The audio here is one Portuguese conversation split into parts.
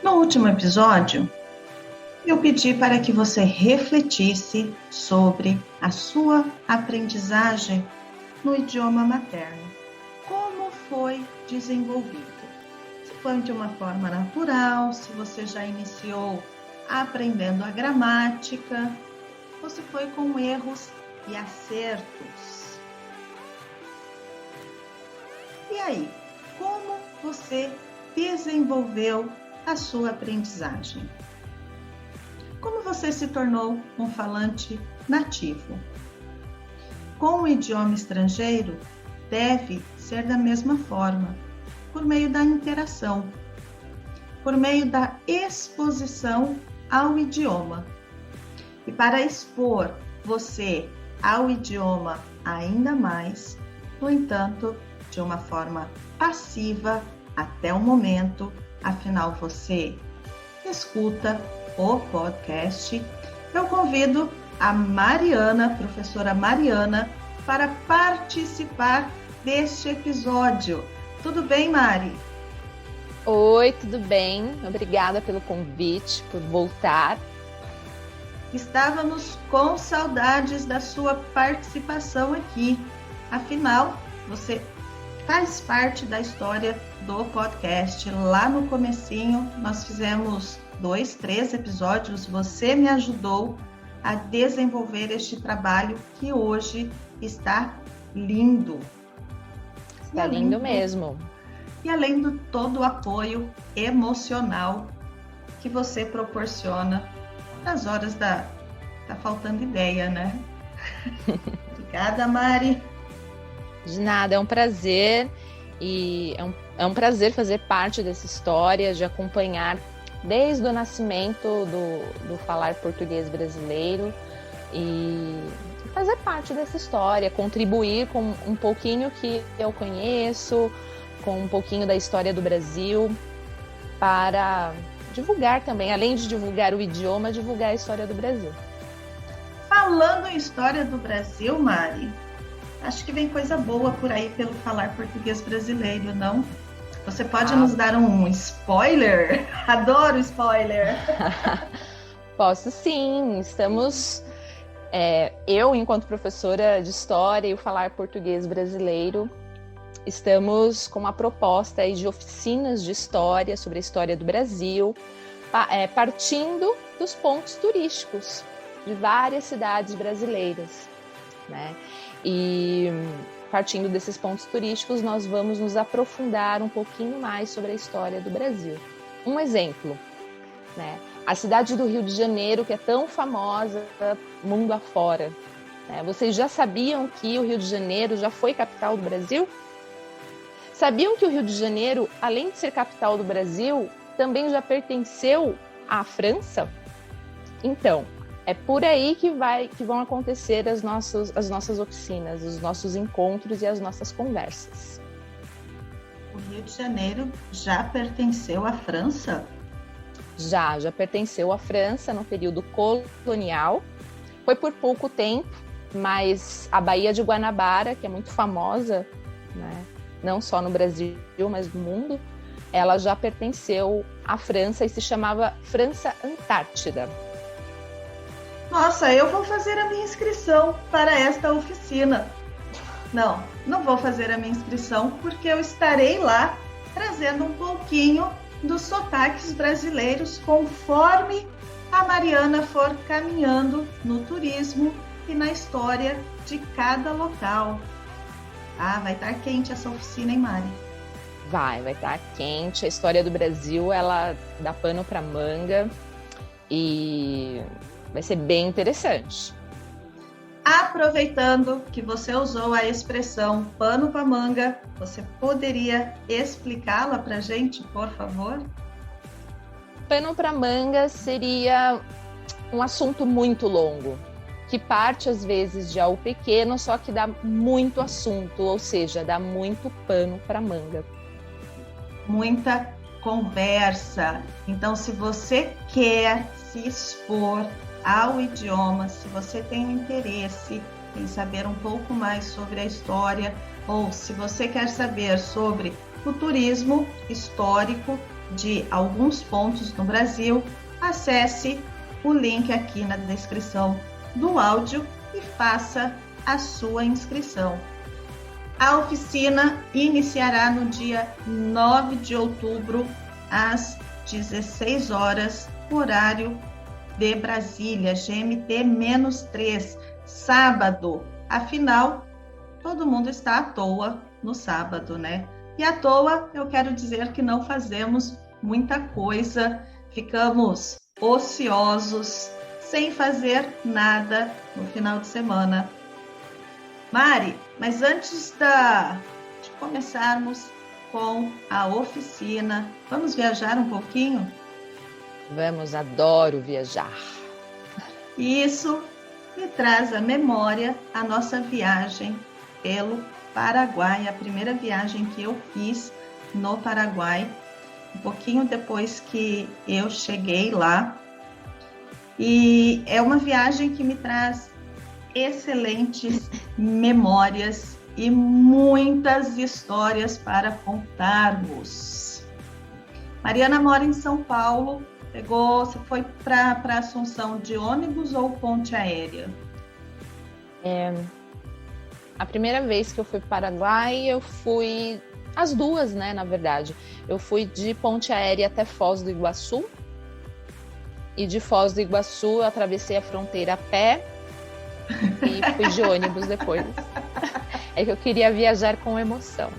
No último episódio, eu pedi para que você refletisse sobre a sua aprendizagem no idioma materno. Como foi desenvolvido? Se foi de uma forma natural, se você já iniciou aprendendo a gramática, ou se foi com erros e acertos. E aí, como você desenvolveu a sua aprendizagem? Como você se tornou um falante nativo? Com o idioma estrangeiro, deve ser da mesma forma, por meio da interação, por meio da exposição ao idioma. E para expor você ao idioma ainda mais, no entanto, de uma forma passiva até o momento, afinal você escuta o podcast, eu convido a Mariana, professora Mariana, para participar deste episódio. Tudo bem, Mari? Oi, tudo bem? Obrigada pelo convite, por voltar. Estávamos com saudades da sua participação aqui. Afinal, você faz parte da história do podcast. Lá no comecinho, nós fizemos 2, 3 episódios. Você me ajudou a desenvolver este trabalho que hoje está lindo. Está lindo mesmo. E além de todo o apoio emocional que você proporciona nas horas tá faltando ideia, né? Obrigada, Mari. De nada, é um prazer e é um prazer fazer parte dessa história, de acompanhar desde o nascimento do falar português brasileiro e fazer parte dessa história, contribuir com um pouquinho que eu conheço, com um pouquinho da história do Brasil, para divulgar também, além de divulgar o idioma, divulgar a história do Brasil. Falando em história do Brasil, Mari, acho que vem coisa boa por aí pelo falar português brasileiro, não? Você pode nos dar um spoiler? Adoro spoiler! Posso sim, estamos... eu, enquanto professora de História e o Falar Português Brasileiro, estamos com uma proposta aí de oficinas de história sobre a história do Brasil, partindo dos pontos turísticos de várias cidades brasileiras, né? E partindo desses pontos turísticos, nós vamos nos aprofundar um pouquinho mais sobre a história do Brasil. Um exemplo, né? A cidade do Rio de Janeiro, que é tão famosa mundo afora, né? Vocês já sabiam que o Rio de Janeiro já foi capital do Brasil? Sabiam que o Rio de Janeiro, além de ser capital do Brasil, também já pertenceu à França? Então, é por aí que vão acontecer as nossas oficinas, os nossos encontros e as nossas conversas. O Rio de Janeiro já pertenceu à França? Já pertenceu à França no período colonial. Foi por pouco tempo, mas a Baía de Guanabara, que é muito famosa, né, não só no Brasil, mas no mundo, ela já pertenceu à França e se chamava França Antártida. Nossa, eu vou fazer a minha inscrição para esta oficina. Não vou fazer a minha inscrição porque eu estarei lá trazendo um pouquinho dos sotaques brasileiros conforme a Mariana for caminhando no turismo e na história de cada local. Vai estar quente essa oficina, hein, Mari? Vai estar quente. A história do Brasil, ela dá pano para manga e vai ser bem interessante. Aproveitando que você usou a expressão pano para manga, você poderia explicá-la para a gente, por favor? Pano para manga seria um assunto muito longo, que parte às vezes de algo pequeno, só que dá muito assunto, ou seja, dá muito pano para manga. Muita conversa. Então, se você quer se expor ao idioma, se você tem interesse em saber um pouco mais sobre a história, ou se você quer saber sobre o turismo histórico, de alguns pontos no Brasil, acesse o link aqui na descrição do áudio e faça a sua inscrição. A oficina iniciará no dia 9 de outubro, às 16 horas, horário de Brasília, GMT-3, sábado. Afinal, todo mundo está à toa no sábado, né? E à toa, eu quero dizer que não fazemos muita coisa, ficamos ociosos, sem fazer nada no final de semana. Mari, mas antes de começarmos com a oficina, vamos viajar um pouquinho? Vamos, adoro viajar. Isso me traz à memória a nossa viagem pelo Paraguai, a primeira viagem que eu fiz no Paraguai, um pouquinho depois que eu cheguei lá. E é uma viagem que me traz excelentes memórias e muitas histórias para contarmos. Mariana mora em São Paulo. Você foi para Assunção de ônibus ou ponte aérea? A primeira vez que eu fui para o Paraguai, eu fui... As duas, né, na verdade. Eu fui de ponte aérea até Foz do Iguaçu. E de Foz do Iguaçu, eu atravessei a fronteira a pé e fui de ônibus depois. É que eu queria viajar com emoção.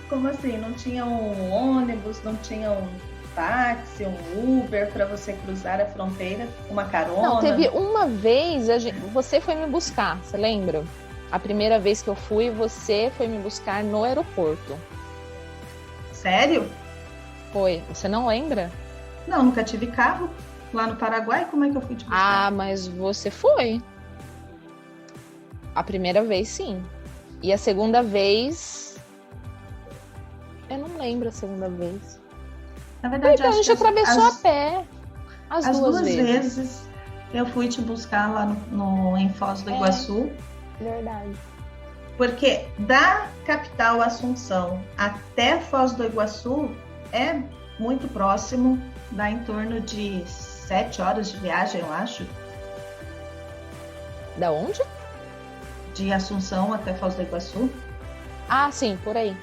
Como assim? Não tinha um ônibus, não tinha um táxi, um Uber para você cruzar a fronteira, uma carona? Não, teve uma vez, você foi me buscar, você lembra? A primeira vez que eu fui, você foi me buscar no aeroporto. Sério? Foi. Você não lembra? Não, nunca tive carro lá no Paraguai. Como é que eu fui te buscar? Ah, mas você foi. A primeira vez, sim. E a segunda vez... Eu não lembro a segunda vez. Na verdade, a gente atravessou a pé as duas vezes. Eu fui te buscar lá em Foz do Iguaçu. Verdade. Porque da capital Assunção até Foz do Iguaçu é muito próximo, dá em torno de 7 horas de viagem, eu acho. Da onde? De Assunção até Foz do Iguaçu. Ah, sim, por aí.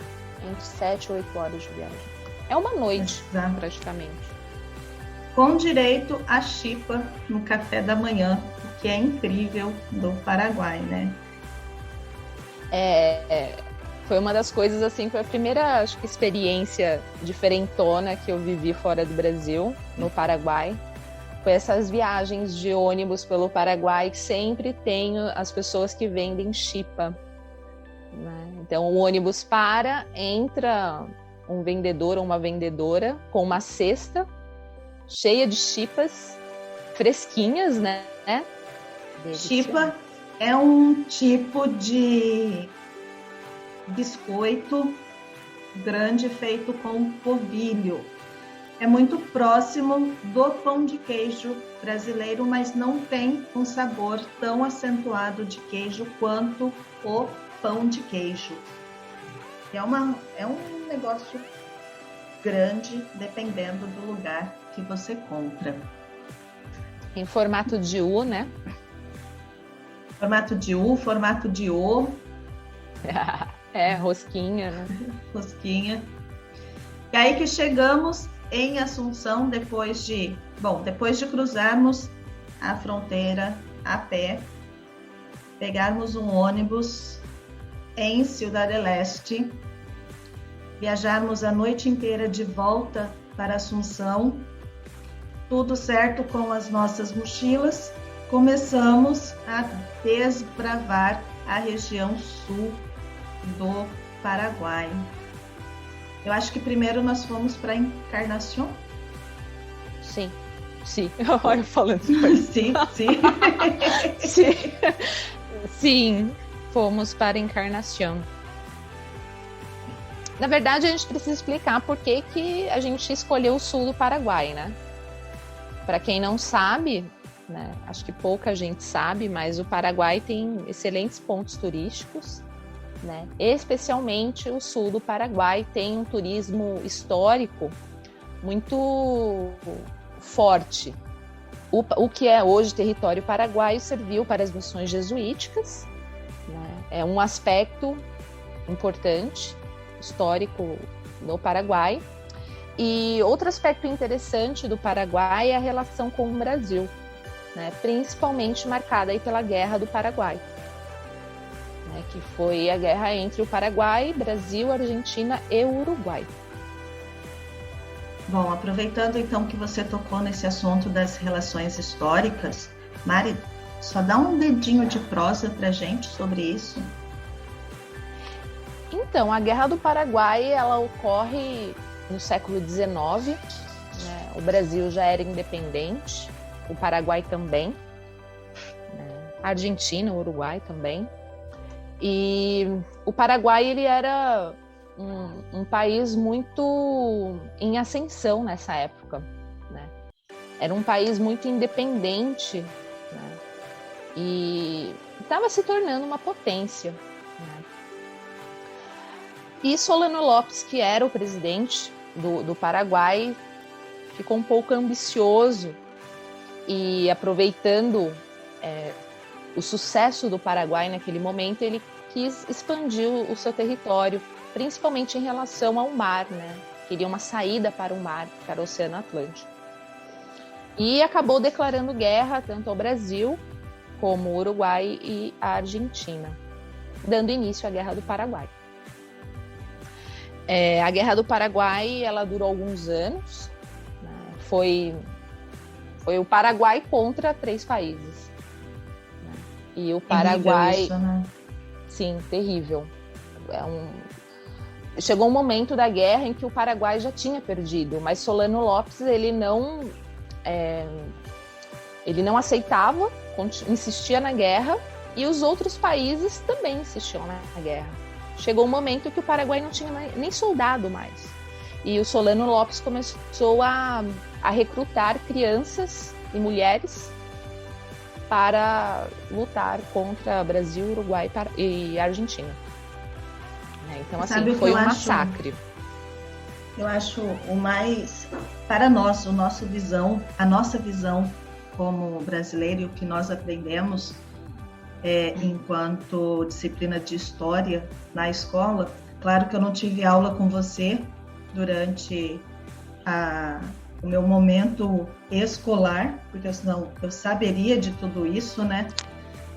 Entre 7 e 8 horas de viagem. É uma noite, praticamente. Com direito a chipa no café da manhã, o que é incrível do Paraguai, né? Foi uma das coisas, assim, foi a primeira, acho que, experiência diferentona que eu vivi fora do Brasil, no Paraguai. Foi essas viagens de ônibus pelo Paraguai, que sempre tem as pessoas que vendem chipa, né? Então, o ônibus entra um vendedor ou uma vendedora com uma cesta cheia de chipas fresquinhas, né? Chipa é um tipo de biscoito grande feito com polvilho. É muito próximo do pão de queijo brasileiro, mas não tem um sabor tão acentuado de queijo quanto o pão de queijo. É um negócio grande, dependendo do lugar que você compra. Em formato de U, né? Formato de U, formato de O. Rosquinha, né? Rosquinha. E aí que chegamos em Assunção, depois de cruzarmos a fronteira a pé, pegarmos um ônibus em Ciudad del Este, viajarmos a noite inteira de volta para Assunção, tudo certo com as nossas mochilas, começamos a desbravar a região sul do Paraguai. Eu acho que primeiro nós fomos para Encarnación. Sim. Olha, falando isso. Sim. Sim, fomos para Encarnación. Na verdade, a gente precisa explicar por que a gente escolheu o sul do Paraguai, né? Para quem não sabe, né, acho que pouca gente sabe, mas o Paraguai tem excelentes pontos turísticos. né? Especialmente o sul do Paraguai tem um turismo histórico muito forte. O que é hoje território paraguaio serviu para as missões jesuíticas, né? É um aspecto importante, histórico no Paraguai. E outro aspecto interessante do Paraguai é a relação com o Brasil, né? Principalmente marcada aí pela Guerra do Paraguai, né? Que foi a guerra entre o Paraguai, Brasil, Argentina e Uruguai. Bom, aproveitando então que você tocou nesse assunto das relações históricas, Mari, só dá um dedinho de prosa pra gente sobre isso. Então, a Guerra do Paraguai, ela ocorre no século XIX, né? O Brasil já era independente, o Paraguai também, né? A Argentina, o Uruguai também. E o Paraguai, ele era um país muito em ascensão nessa época, né? Era um país muito independente, né? E estava se tornando uma potência, né? E Solano Lopes, que era o presidente do Paraguai, ficou um pouco ambicioso e, aproveitando o sucesso do Paraguai naquele momento, ele quis expandir o seu território, principalmente em relação ao mar, né? Queria uma saída para o mar, para o Oceano Atlântico. E acabou declarando guerra tanto ao Brasil como ao Uruguai e à Argentina, dando início à Guerra do Paraguai. A Guerra do Paraguai, ela durou alguns anos, né? Foi o Paraguai contra 3 países, né? E o Paraguai... Isso, né? Sim, terrível. Chegou um momento da guerra em que o Paraguai já tinha perdido, mas Solano Lopes, ele não aceitava, insistia na guerra, e os outros países também insistiam na guerra. Chegou um momento que o Paraguai não tinha nem soldado mais. E o Solano Lopes começou a recrutar crianças e mulheres para lutar contra Brasil, Uruguai e Argentina. Então, assim, foi um massacre. Eu acho o mais, para nós, a nossa visão como brasileiro e o que nós aprendemos enquanto disciplina de história na escola. Claro que eu não tive aula com você durante o meu momento escolar, porque senão eu saberia de tudo isso, né?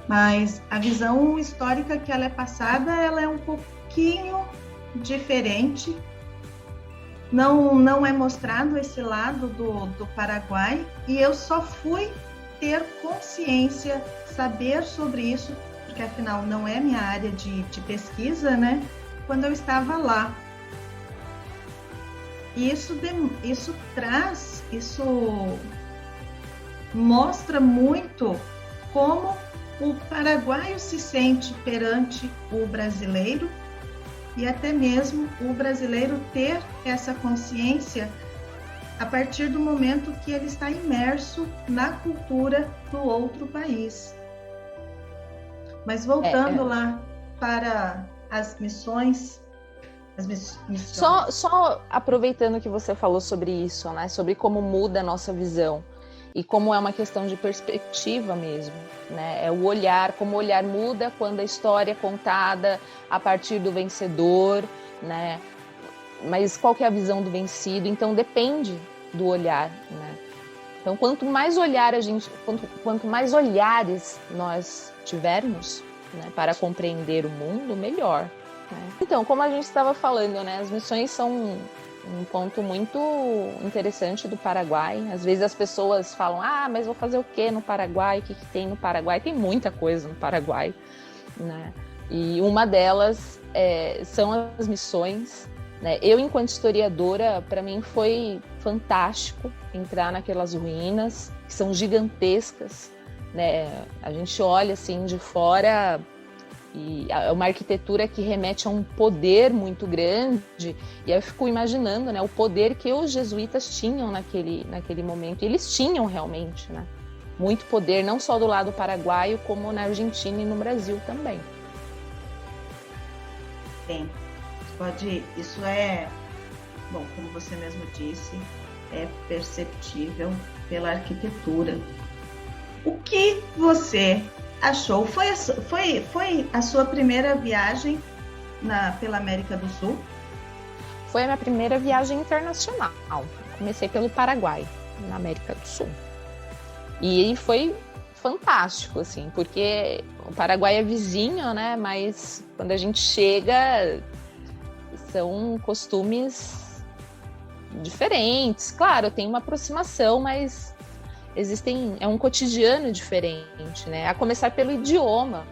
Mas a visão histórica que ela é passada, ela é um pouquinho diferente. Não é mostrado esse lado do Paraguai, e eu só fui ter consciência, saber sobre isso, porque afinal não é minha área de pesquisa, né? Quando eu estava lá. E isso mostra muito como o paraguaio se sente perante o brasileiro, e até mesmo o brasileiro ter essa consciência a partir do momento que ele está imerso na cultura do outro país. Mas voltando lá para as missões. Só aproveitando que você falou sobre isso, né? Sobre como muda a nossa visão e como é uma questão de perspectiva mesmo, né? É o olhar, como o olhar muda quando a história é contada a partir do vencedor, né? Mas qual que é a visão do vencido? Então depende do olhar, né? Então quanto mais olhares nós tivermos, né, para compreender o mundo, melhor. Então, como a gente estava falando, né, as missões são um ponto muito interessante do Paraguai. Às vezes as pessoas falam, mas vou fazer o que no Paraguai? O que tem no Paraguai? Tem muita coisa no Paraguai, né? E uma delas são as missões, né? Eu, enquanto historiadora, para mim foi fantástico entrar naquelas ruínas, que são gigantescas, né? A gente olha assim de fora... E é uma arquitetura que remete a um poder muito grande, e aí eu fico imaginando, né, o poder que os jesuítas tinham naquele momento. E eles tinham realmente, né, muito poder, não só do lado paraguaio, como na Argentina e no Brasil também. Tem. Pode, isso é, bom, como você mesmo disse, é perceptível pela arquitetura. O que você achou? Foi a sua primeira viagem pela América do Sul? Foi a minha primeira viagem internacional. Comecei pelo Paraguai, na América do Sul. E foi fantástico, assim, porque o Paraguai é vizinho, né? Mas quando a gente chega, são costumes diferentes. Claro, tem uma aproximação, mas é um cotidiano diferente, né? A começar pelo idioma.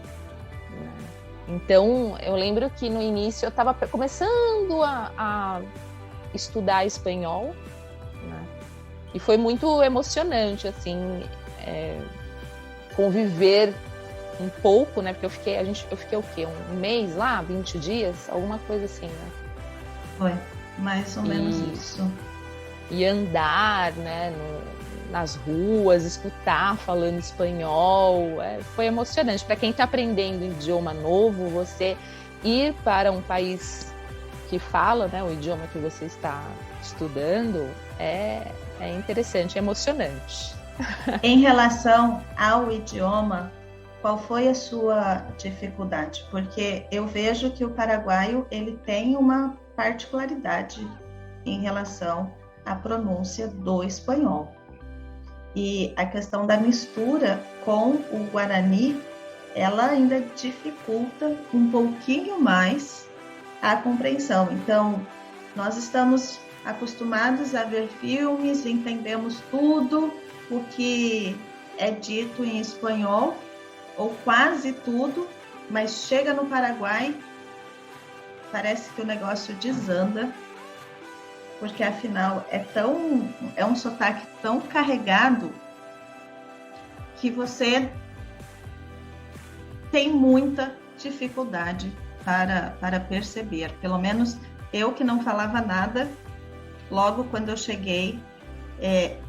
Então, eu lembro que no início eu estava começando a estudar espanhol, né? E foi muito emocionante, assim, conviver um pouco, né? Porque eu fiquei o quê? Um mês lá, 20 dias? Alguma coisa assim, né? Foi, mais ou menos isso. E andar, né, nas ruas, escutar falando espanhol, foi emocionante. Para quem está aprendendo um idioma novo, você ir para um país que fala, né, o idioma que você está estudando, é interessante, é emocionante. Em relação ao idioma, qual foi a sua dificuldade? Porque eu vejo que o paraguaio ele tem uma particularidade em relação à pronúncia do espanhol. E a questão da mistura com o guarani, ela ainda dificulta um pouquinho mais a compreensão. Então, nós estamos acostumados a ver filmes, entendemos tudo o que é dito em espanhol, ou quase tudo, mas chega no Paraguai, parece que o negócio desanda, porque afinal é um sotaque tão carregado que você tem muita dificuldade para perceber. Pelo menos eu que não falava nada, logo quando eu cheguei,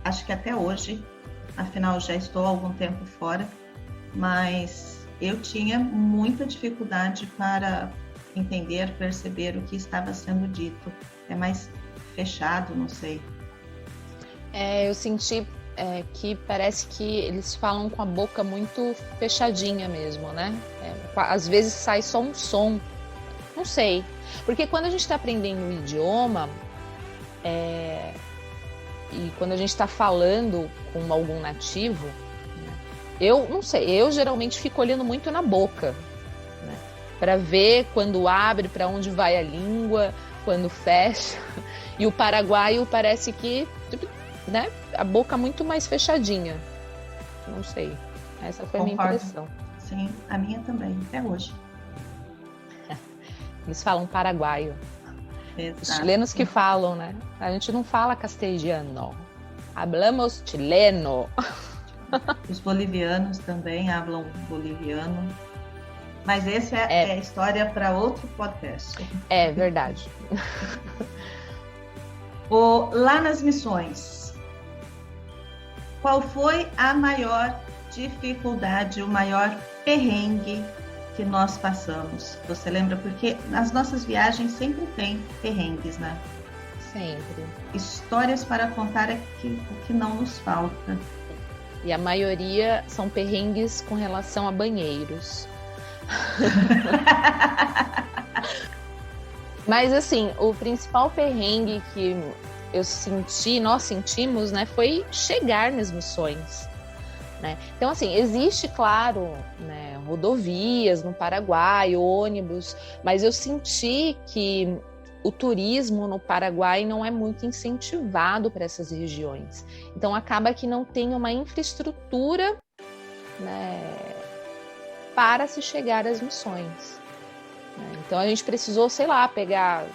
acho que até hoje, afinal já estou há algum tempo fora, mas eu tinha muita dificuldade para entender, perceber o que estava sendo dito. É mais fechado, não sei. Eu senti que parece que eles falam com a boca muito fechadinha mesmo, né? Às vezes sai só um som, não sei. Porque quando a gente está aprendendo um idioma, e quando a gente está falando com algum nativo, né, eu não sei, eu geralmente fico olhando muito na boca, né, para ver quando abre, para onde vai a língua, quando fecha. E o paraguaio parece que, né, a boca muito mais fechadinha. Não sei. Essa foi a minha impressão. Sim, a minha também, até hoje. Eles falam paraguaio. Exato. Os chilenos que falam, né? A gente não fala castelhano. Hablamos chileno. Os bolivianos também falam boliviano. Mas essa é a história para outro podcast. É verdade. Lá nas missões, qual foi a maior dificuldade, o maior perrengue que nós passamos? Você lembra? Porque nas nossas viagens sempre tem perrengues, né? Sempre. Histórias para contar é o que não nos falta. E a maioria são perrengues com relação a banheiros. Mas assim, o principal perrengue que nós sentimos, né, foi chegar nas missões, né? Então assim, existe, claro, né, rodovias no Paraguai, ônibus, mas eu senti que o turismo no Paraguai não é muito incentivado para essas regiões. Então acaba que não tem uma infraestrutura, né, para se chegar às missões. Então a gente precisou, sei lá, pegar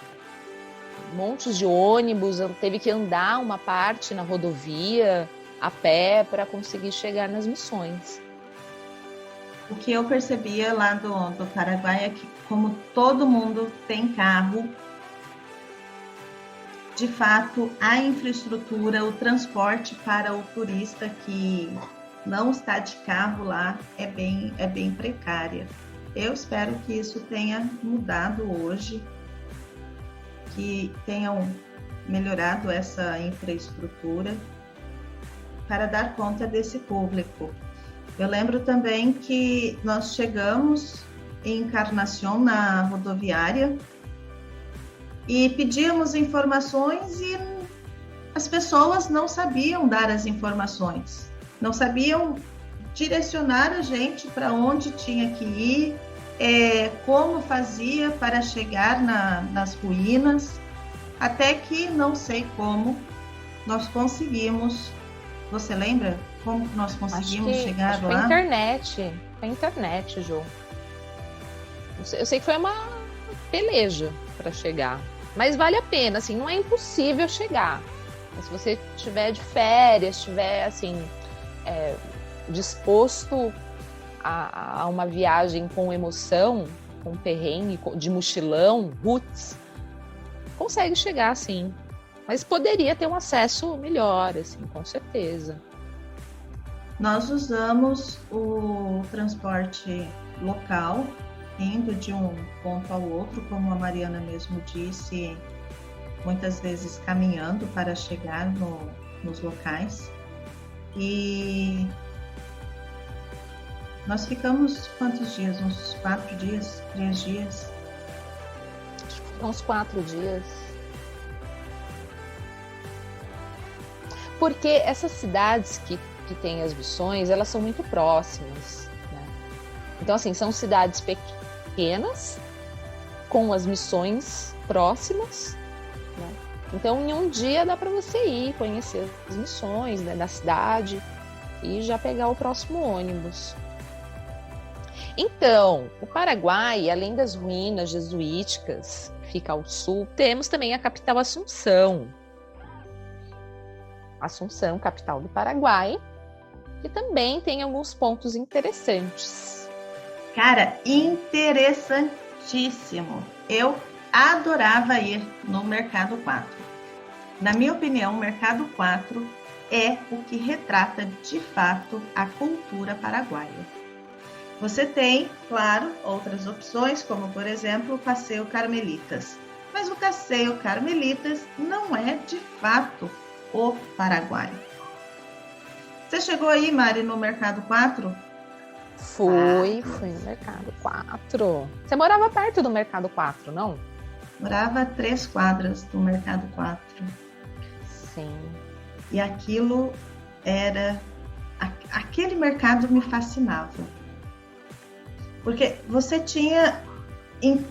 montes de ônibus, teve que andar uma parte na rodovia, a pé, para conseguir chegar nas missões. O que eu percebia lá do Paraguai é que, como todo mundo tem carro, de fato, a infraestrutura, o transporte para o turista que não está de carro lá é bem precária. Eu espero que isso tenha mudado hoje, que tenham melhorado essa infraestrutura para dar conta desse público. Eu lembro também que nós chegamos em Encarnação, na rodoviária, e pedíamos informações e as pessoas não sabiam dar as informações, não sabiam direcionar a gente para onde tinha que ir, como fazia para chegar nas ruínas, até que não sei como nós conseguimos. Você lembra como nós conseguimos chegar lá? Foi internet, Jô. Eu sei que foi uma peleja para chegar, mas vale a pena, assim, não é impossível chegar. Mas se você estiver de férias, estiver assim, disposto a uma viagem com emoção, com perrengue, de mochilão, roots, consegue chegar, sim. Mas poderia ter um acesso melhor, assim, com certeza. Nós usamos o transporte local, indo de um ponto ao outro, como a Mariana mesmo disse, muitas vezes caminhando para chegar nos locais. E nós ficamos quantos dias? Uns 4 dias? 3 dias? Acho que uns 4 dias. Porque essas cidades que têm as missões, elas são muito próximas, né? Então, assim, são cidades pequenas, com as missões próximas, né? Então, em um dia dá para você ir conhecer as missões, né, da cidade e já pegar o próximo ônibus. Então, o Paraguai, além das ruínas jesuíticas, fica ao sul, temos também a capital Assunção. Assunção, capital do Paraguai, que também tem alguns pontos interessantes. Cara, interessantíssimo. Eu adorava ir no Mercado 4. Na minha opinião, o Mercado 4 é o que retrata de fato a cultura paraguaia. Você tem, claro, outras opções, como por exemplo o Passeio Carmelitas. Mas o Passeio Carmelitas não é de fato o Paraguai. Você chegou aí, Mari, no Mercado 4? Fui no Mercado 4. Você morava perto do Mercado 4, não? Morava a 3 quadras do Mercado 4. Sim. E aquilo era... Aquele mercado me fascinava. Porque você tinha em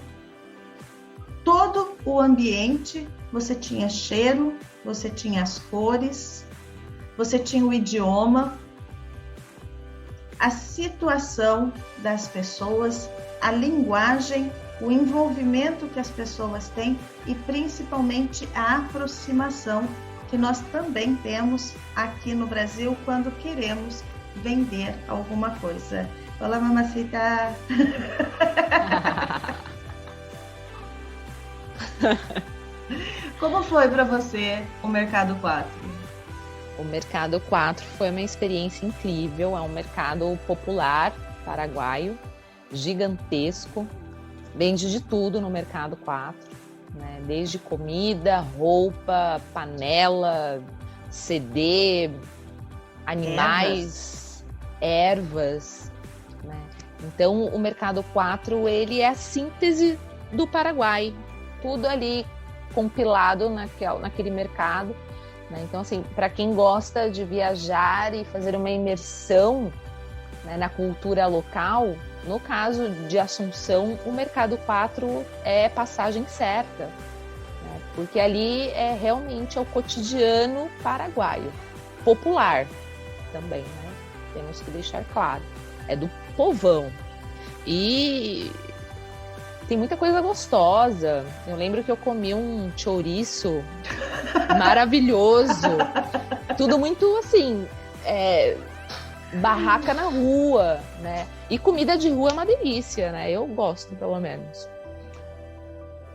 todo o ambiente, você tinha cheiro, você tinha as cores, você tinha o idioma, a situação das pessoas, a linguagem, o envolvimento que as pessoas têm e principalmente a aproximação que nós também temos aqui no Brasil quando queremos vender alguma coisa. Olá, mamacita! Como foi para você o Mercado 4? O Mercado 4 foi uma experiência incrível, é um mercado popular paraguaio, gigantesco, vende de tudo no Mercado 4, né? Desde comida, roupa, panela, CD, animais, ervas, né? Então o Mercado 4 ele é a síntese do Paraguai, tudo ali compilado naquele mercado, né? Então, assim, para quem gosta de viajar e fazer uma imersão, né, na cultura local, no caso de Assunção, o Mercado 4 é passagem certa, né? Porque ali é realmente o cotidiano paraguaio, popular também, né? Temos que deixar claro, é do povão. E tem muita coisa gostosa. Eu lembro que eu comi um chouriço maravilhoso. Tudo muito assim, barraca na rua, né? E comida de rua é uma delícia, né? Eu gosto, pelo menos.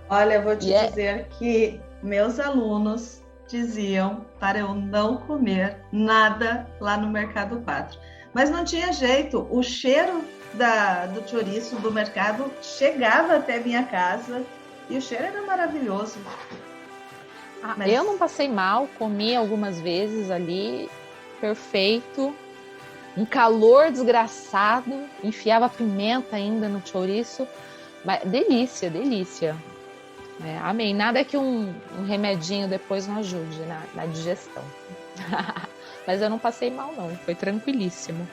Olha, eu vou te dizer que meus alunos diziam para eu não comer nada lá no Mercado 4. Mas não tinha jeito, o cheiro do chouriço do mercado chegava até minha casa e o cheiro era maravilhoso. Mas... Eu não passei mal, comi algumas vezes ali, perfeito. Um calor desgraçado, enfiava pimenta ainda no chouriço. Mas, delícia, delícia. Amei. Nada que um remedinho depois não ajude na digestão. Mas eu não passei mal, não. Foi tranquilíssimo.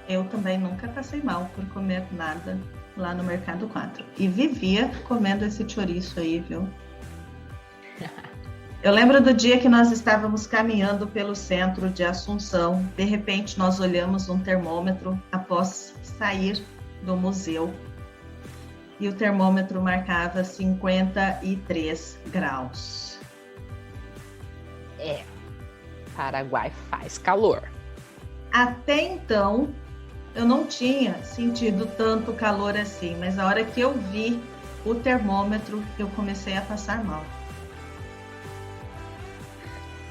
Eu também nunca passei mal por comer nada lá no Mercado 4. E vivia comendo esse chouriço aí, viu? Eu lembro do dia que nós estávamos caminhando pelo centro de Assunção. De repente, nós olhamos um termômetro após sair do museu. E o termômetro marcava 53 graus. Paraguai faz calor. Até então, eu não tinha sentido tanto calor assim, mas a hora que eu vi o termômetro, eu comecei a passar mal.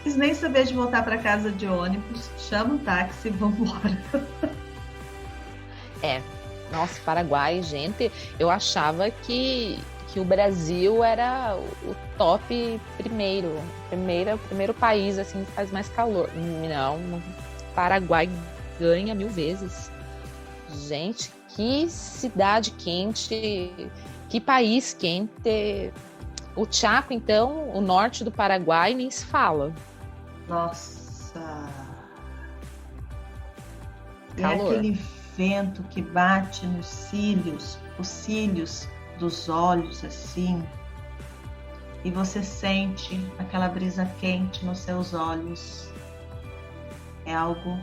Quis nem saber de voltar para casa de ônibus, chama um táxi e vamos embora. Nossa, Paraguai, gente, eu achava que o Brasil era o top primeiro país assim que faz mais calor. Não, Paraguai ganha 1000 vezes. Gente, que cidade quente, que país quente. O Chaco, então, o norte do Paraguai, nem se fala. Nossa! Calor. É aquele vento que bate nos cílios, os cílios dos olhos, assim, e você sente aquela brisa quente nos seus olhos. É algo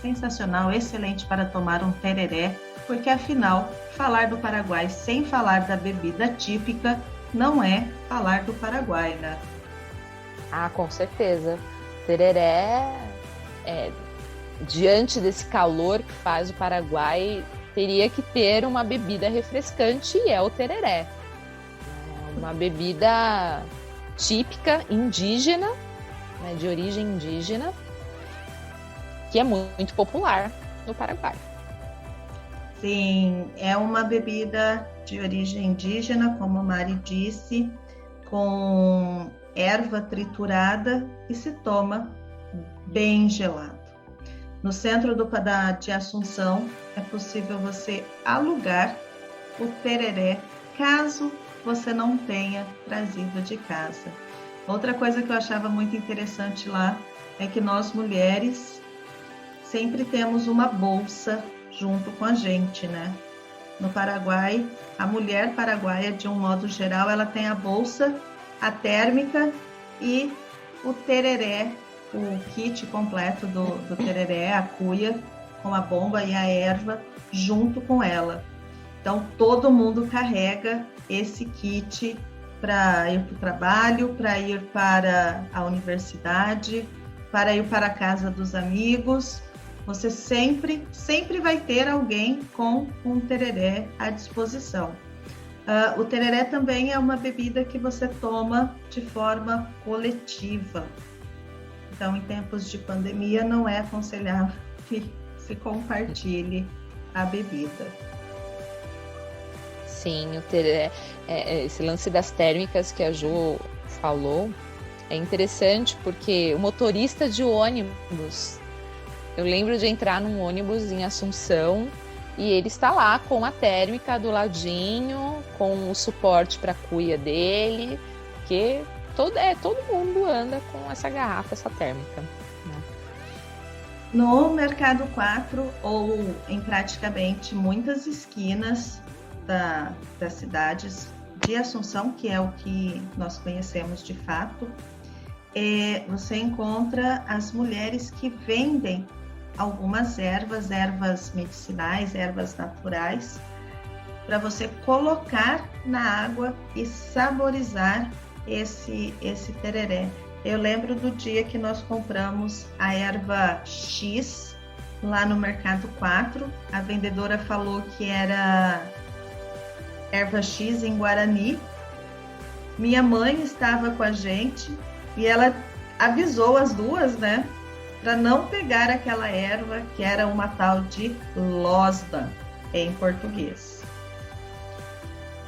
sensacional, excelente para tomar um tereré, porque afinal, falar do Paraguai sem falar da bebida típica não é falar do Paraguai, né? Com certeza. Tereré, diante desse calor que faz o Paraguai, teria que ter uma bebida refrescante e é o tereré. Uma bebida típica, indígena, né, de origem indígena, que é muito popular no Paraguai. Sim, é uma bebida de origem indígena, como a Mari disse, com erva triturada e se toma bem gelado. No centro de Assunção é possível você alugar o tereré, caso você não tenha trazido de casa. Outra coisa que eu achava muito interessante lá é que nós mulheres sempre temos uma bolsa junto com a gente, né? No Paraguai, a mulher paraguaia, de um modo geral, ela tem a bolsa, a térmica e o tereré, o kit completo do tereré, a cuia, com a bomba e a erva, junto com ela. Então, todo mundo carrega esse kit para ir para o trabalho, para ir para a universidade, para ir para a casa dos amigos. Você sempre vai ter alguém com um tereré à disposição. O tereré também é uma bebida que você toma de forma coletiva. Então, em tempos de pandemia, não é aconselhável que se compartilhe a bebida. Sim, o tereré, esse lance das térmicas que a Jo falou é interessante porque o motorista de ônibus, eu lembro de entrar num ônibus em Assunção e ele está lá com a térmica do ladinho, com o suporte para a cuia dele, porque todo mundo anda com essa garrafa, essa térmica. Né? No Mercado 4, ou em praticamente muitas esquinas das cidades de Assunção, que é o que nós conhecemos de fato, você encontra as mulheres que vendem algumas ervas medicinais, ervas naturais, para você colocar na água e saborizar esse tereré. Eu lembro do dia que nós compramos a erva X lá no Mercado 4. A vendedora falou que era erva X em Guarani. Minha mãe estava com a gente e ela avisou as duas, né? para não pegar aquela erva que era uma tal de losna em português.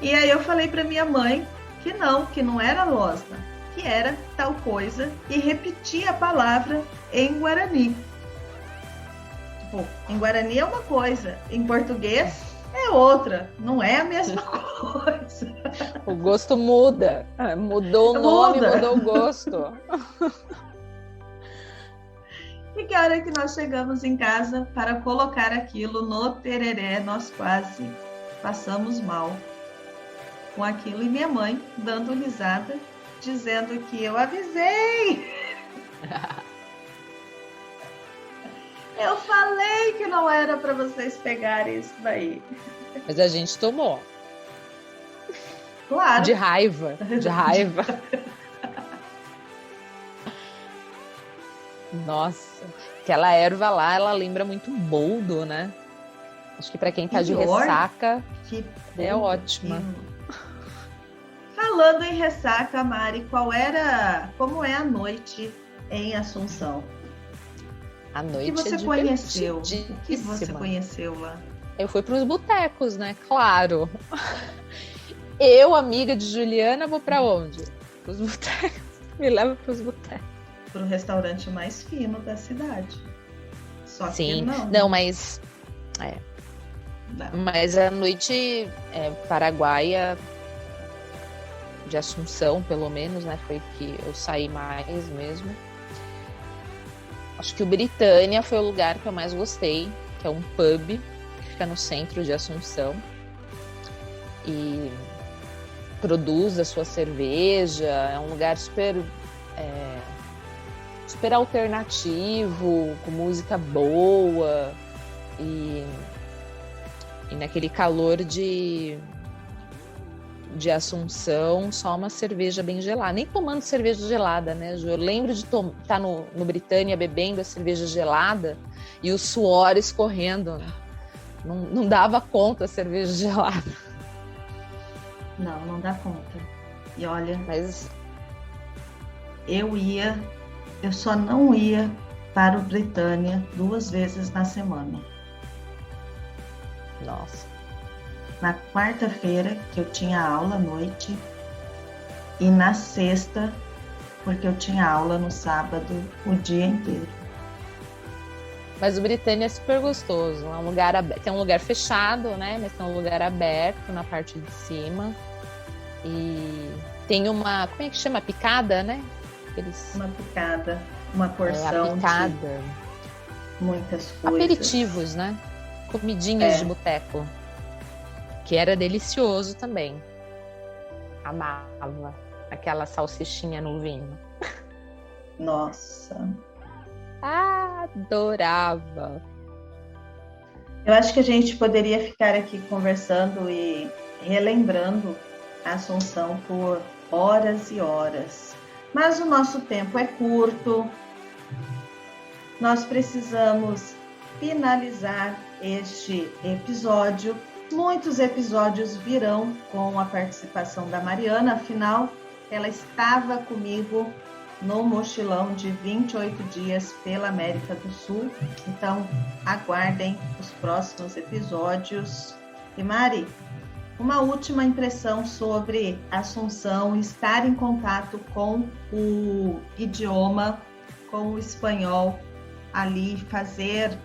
E aí eu falei para minha mãe que não era losna, que era tal coisa, e repeti a palavra em guarani. Tipo, em guarani é uma coisa, em português é outra, não é a mesma coisa. O gosto muda, mudou o nome, mudou o gosto. E que hora que nós chegamos em casa para colocar aquilo no tereré, nós quase passamos mal com aquilo. E minha mãe dando risada, dizendo que eu avisei. Eu falei que não era para vocês pegarem isso daí. Mas a gente tomou. Claro. De raiva. Nossa, aquela erva lá, ela lembra muito boldo, né? Acho que para quem tá de ressaca, é ótima. Falando em ressaca, Mari, como é a noite em Assunção? A noite o que você conheceu? O que você conheceu lá? Eu fui para os botecos, né? Claro. Eu, amiga de Juliana, vou para onde? Para os botecos. Me leva para os botecos. Para o restaurante mais fino da cidade. Só Sim. que não, mas mas a noite paraguaia de Assunção, pelo menos, né? Foi que eu saí mais mesmo. Acho que o Britânia foi o lugar que eu mais gostei, que é um pub que fica no centro de Assunção e produz a sua cerveja. É um lugar super alternativo, com música boa e naquele calor de Assunção, só uma cerveja bem gelada. Nem tomando cerveja gelada, né, Ju? Eu lembro de estar no Britânia bebendo a cerveja gelada e o suor escorrendo. Né? Não dava conta a cerveja gelada. Não dá conta. E olha, mas eu só não ia para o Britânia 2 vezes na semana. Nossa. Na quarta-feira, que eu tinha aula à noite, e na sexta, porque eu tinha aula no sábado o dia inteiro. Mas o Britânia é super gostoso. É um lugar tem um lugar fechado, né? Mas tem um lugar aberto na parte de cima. E tem uma, como é que chama? Picada, né? Uma picada, uma porção picada. De muitas coisas. Aperitivos, né? Comidinhas de boteco. Que era delicioso também. Amava aquela salsichinha no vinho. Nossa. Adorava. Eu acho que a gente poderia ficar aqui conversando e relembrando a Assunção por horas e horas. Mas o nosso tempo é curto. Nós precisamos finalizar este episódio. Muitos episódios virão com a participação da Mariana, afinal, ela estava comigo no mochilão de 28 dias pela América do Sul. Então, aguardem os próximos episódios. E Mari, uma última impressão sobre Assunção, estar em contato com o idioma, com o espanhol, ali fazer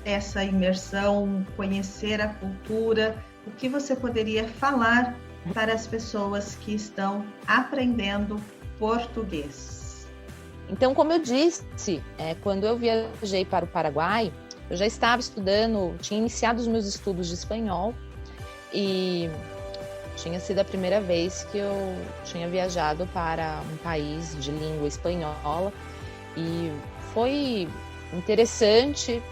essa imersão, conhecer a cultura. O que você poderia falar para as pessoas que estão aprendendo português? Então, como eu disse, quando eu viajei para o Paraguai, eu já estava estudando, tinha iniciado os meus estudos de espanhol e tinha sido a primeira vez que eu tinha viajado para um país de língua espanhola e foi interessante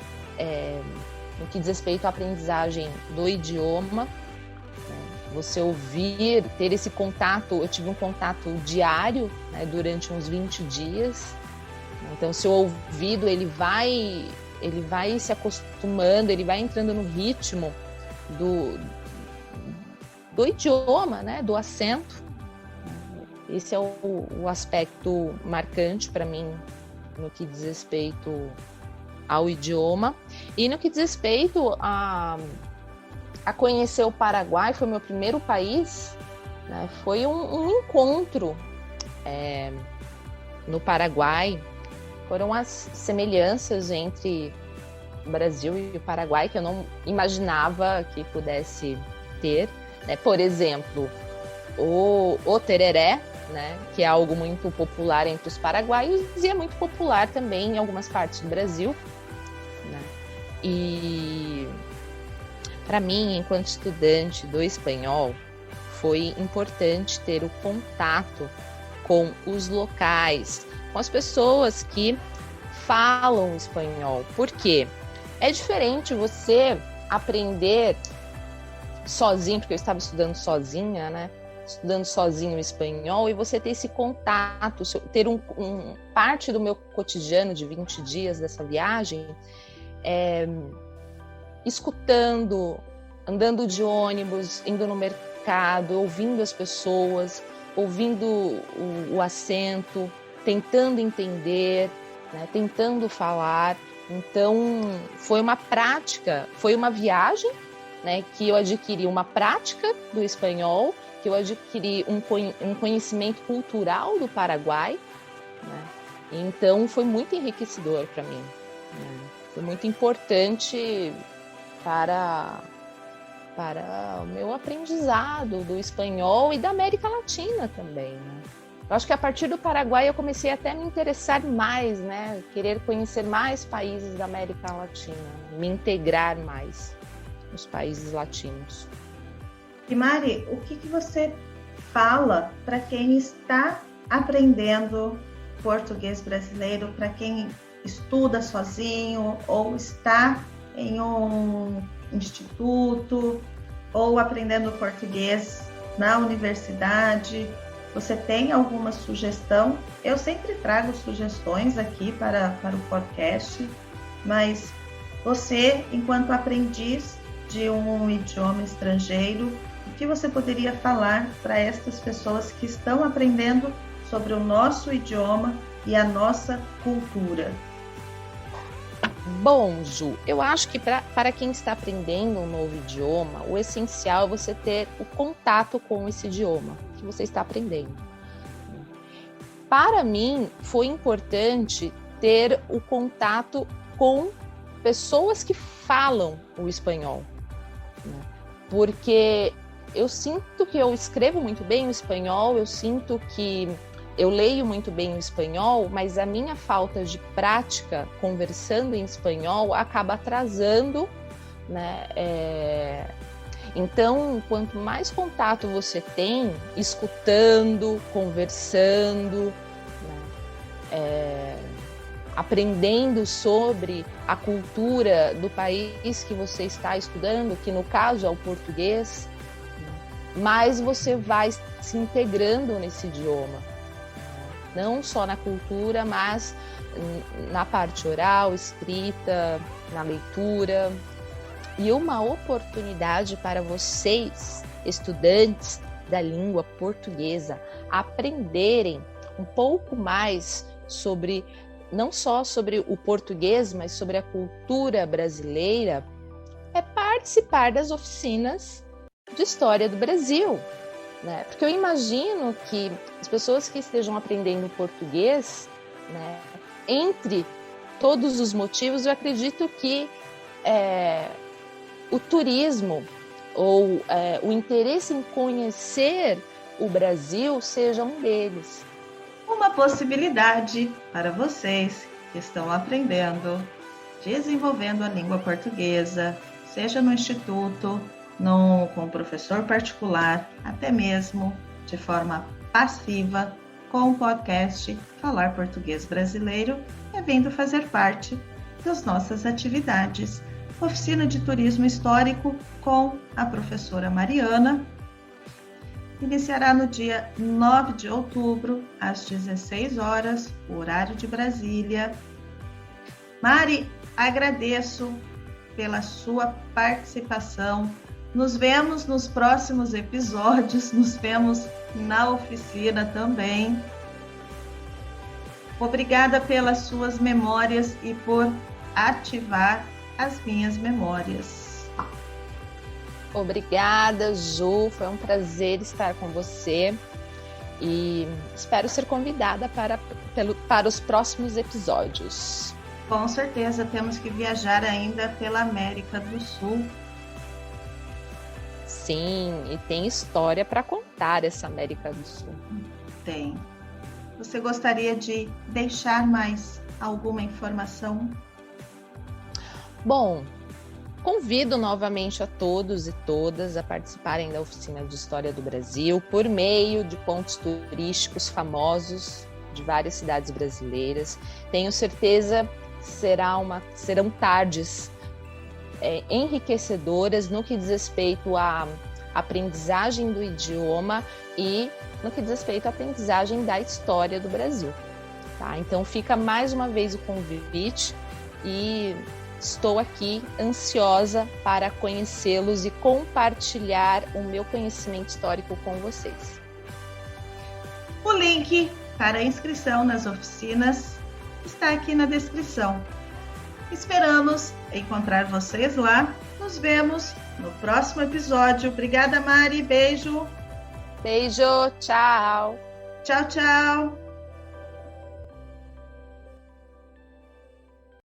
no que diz respeito à aprendizagem do idioma, você ouvir, ter esse contato. Eu tive um contato diário, né, durante uns 20 dias, então seu ouvido ele vai se acostumando, ele vai entrando no ritmo do idioma, né, do acento. Esse é o aspecto marcante para mim no que diz respeito ao idioma. E no que diz respeito a conhecer o Paraguai, foi meu primeiro país, né? Foi um encontro no Paraguai. Foram as semelhanças entre o Brasil e o Paraguai que eu não imaginava que pudesse ter, né? Por exemplo, o tereré, né? Que é algo muito popular entre os paraguaios e é muito popular também em algumas partes do Brasil, né? E para mim, enquanto estudante do espanhol, foi importante ter o contato com os locais, com as pessoas que falam espanhol. Por quê? É diferente você aprender sozinho, porque eu estava estudando sozinha, né? Estudando sozinho o espanhol, e você ter esse contato, ter parte do meu cotidiano de 20 dias dessa viagem, escutando, andando de ônibus, indo no mercado, ouvindo as pessoas, ouvindo o acento, tentando entender, né, tentando falar. Então, foi uma prática, foi uma viagem, né, que eu adquiri uma prática do espanhol, que eu adquiri um conhecimento cultural do Paraguai, né? Então, foi muito enriquecedor para mim, né? Foi muito importante para o meu aprendizado do espanhol e da América Latina também, né? Eu acho que a partir do Paraguai eu comecei até a me interessar mais, né? Querer conhecer mais países da América Latina, me integrar mais nos países latinos. E Mari, o que você fala para quem está aprendendo português brasileiro, para quem estuda sozinho ou está em um instituto ou aprendendo português na universidade? Você tem alguma sugestão? Eu sempre trago sugestões aqui para o podcast, mas você, enquanto aprendiz de um idioma estrangeiro, o que você poderia falar para estas pessoas que estão aprendendo sobre o nosso idioma e a nossa cultura? Bom, Ju, eu acho que para quem está aprendendo um novo idioma, o essencial é você ter o contato com esse idioma que você está aprendendo. Para mim, foi importante ter o contato com pessoas que falam o espanhol, né? Porque eu sinto que eu escrevo muito bem o espanhol, eu sinto que eu leio muito bem o espanhol, mas a minha falta de prática conversando em espanhol acaba atrasando, né? Então, quanto mais contato você tem, escutando, conversando, né? Aprendendo sobre a cultura do país que você está estudando, que no caso é o português, mais você vai se integrando nesse idioma. Não só na cultura, mas na parte oral, escrita, na leitura. E uma oportunidade para vocês, estudantes da língua portuguesa, aprenderem um pouco mais sobre, não só sobre o português, mas sobre a cultura brasileira, é participar das oficinas de História do Brasil, né? Porque eu imagino que as pessoas que estejam aprendendo português, né, entre todos os motivos, eu acredito que o turismo ou o interesse em conhecer o Brasil seja um deles. Uma possibilidade para vocês que estão aprendendo, desenvolvendo a língua portuguesa, seja no instituto, com um professor particular, até mesmo de forma passiva, com o podcast Falar Português Brasileiro, é vindo fazer parte das nossas atividades. Oficina de Turismo Histórico com a professora Mariana. Iniciará no dia 9 de outubro, às 16 horas, o horário de Brasília. Mari, agradeço pela sua participação. Nos vemos nos próximos episódios, nos vemos na oficina também. Obrigada pelas suas memórias e por ativar as minhas memórias. Obrigada, Ju. Foi um prazer estar com você e espero ser convidada para os próximos episódios. Com certeza, temos que viajar ainda pela América do Sul. Sim, e tem história para contar essa América do Sul. Tem. Você gostaria de deixar mais alguma informação? Bom, convido novamente a todos e todas a participarem da Oficina de História do Brasil por meio de pontos turísticos famosos de várias cidades brasileiras. Tenho certeza que serão tardes enriquecedoras no que diz respeito à aprendizagem do idioma e no que diz respeito à aprendizagem da história do Brasil. Tá? Então fica mais uma vez o convite e estou aqui ansiosa para conhecê-los e compartilhar o meu conhecimento histórico com vocês. O link para a inscrição nas oficinas está aqui na descrição. Esperamos encontrar vocês lá. Nos vemos no próximo episódio. Obrigada, Mari. Beijo. Beijo. Tchau. Tchau, tchau.